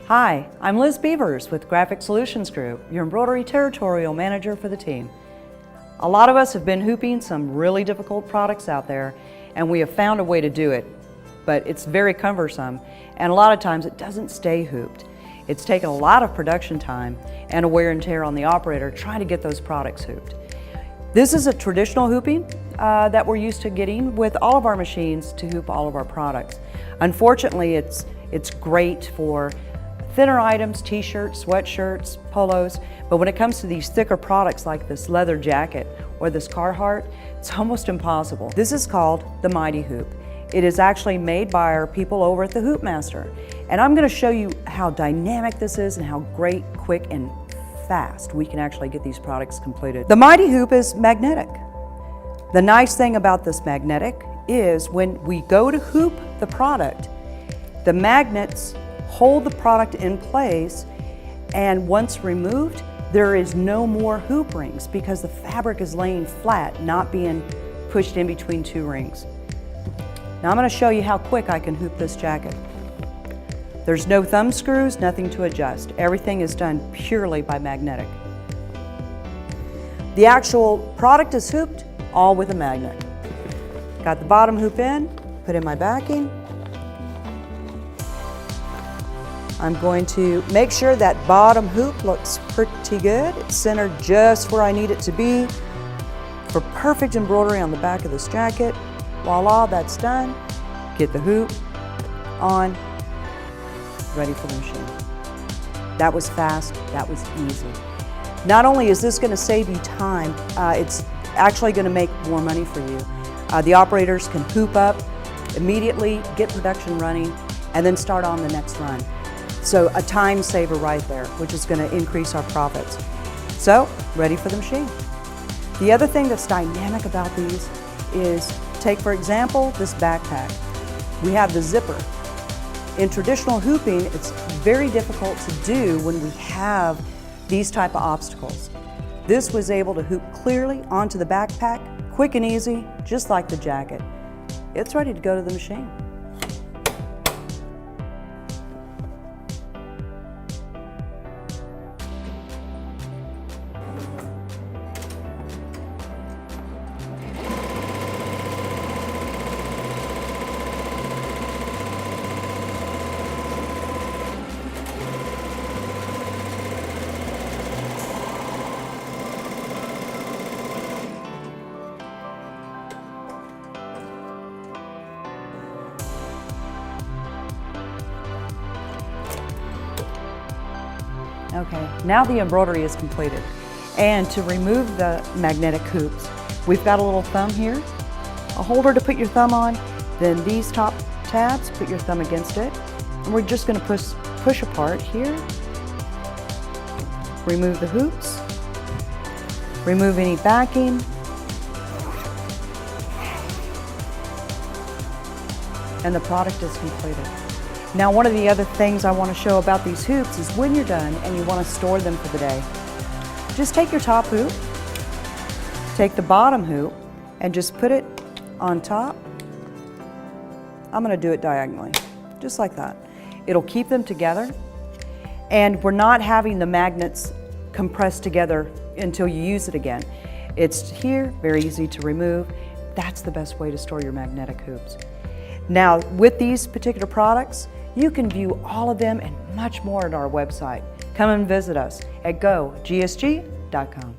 Hi, I'm Liz Beavers with Graphic Solutions Group, your embroidery territorial manager for the team. A lot of us have been hooping some really difficult products out there, and we have found a way to do it, but it's very cumbersome, and a lot of times it doesn't stay hooped. It's taken a lot of production time and a wear and tear on the operator trying to get those products hooped. This is a traditional hooping that we're used to getting with all of our machines to hoop all of our products. Unfortunately, it's great for thinner items, t-shirts, sweatshirts, polos, but when it comes to these thicker products like this leather jacket or this Carhartt, it's almost impossible. This is called the Mighty Hoop. It is actually made by our people over at the HoopMaster, and I'm going to show you how dynamic this is and how great, quick, and fast we can actually get these products completed. The Mighty Hoop is magnetic. The nice thing about this magnetic is when we go to hoop the product, the magnets hold the product in place, and once removed, there is no more hoop rings because the fabric is laying flat, not being pushed in between two rings. Now I'm going to show you how quick I can hoop this jacket. There's no thumb screws, nothing to adjust. Everything is done purely by magnetic. The actual product is hooped all with a magnet. Got the bottom hoop in, put in my backing. I'm going to make sure that bottom hoop looks pretty good. It's centered just where I need it to be for perfect embroidery on the back of this jacket. Voila, that's done. Get the hoop on, ready for the machine. That was fast, that was easy. Not only is this going to save you time, it's actually going to make more money for you. The operators can hoop up immediately, get production running, and then start on the next run. So a time saver right there, which is going to increase our profits. So, ready for the machine. The other thing that's dynamic about these is, take for example, this backpack. We have the zipper. In traditional hooping, it's very difficult to do when we have these type of obstacles. This was able to hoop clearly onto the backpack, quick and easy, just like the jacket. It's ready to go to the machine. Okay, now the embroidery is completed. And to remove the magnetic hoops, we've got a little thumb here, a holder to put your thumb on, then these top tabs, put your thumb against it, and we're just going to push apart here, remove the hoops, remove any backing, and the product is completed. Now, one of the other things I want to show about these hoops is when you're done and you want to store them for the day, just take your top hoop, take the bottom hoop, and just put it on top. I'm going to do it diagonally, just like that. It'll keep them together, and we're not having the magnets compressed together until you use it again. It's here, very easy to remove. That's the best way to store your magnetic hoops. Now, with these particular products, you can view all of them and much more at our website. Come and visit us at gogsg.com.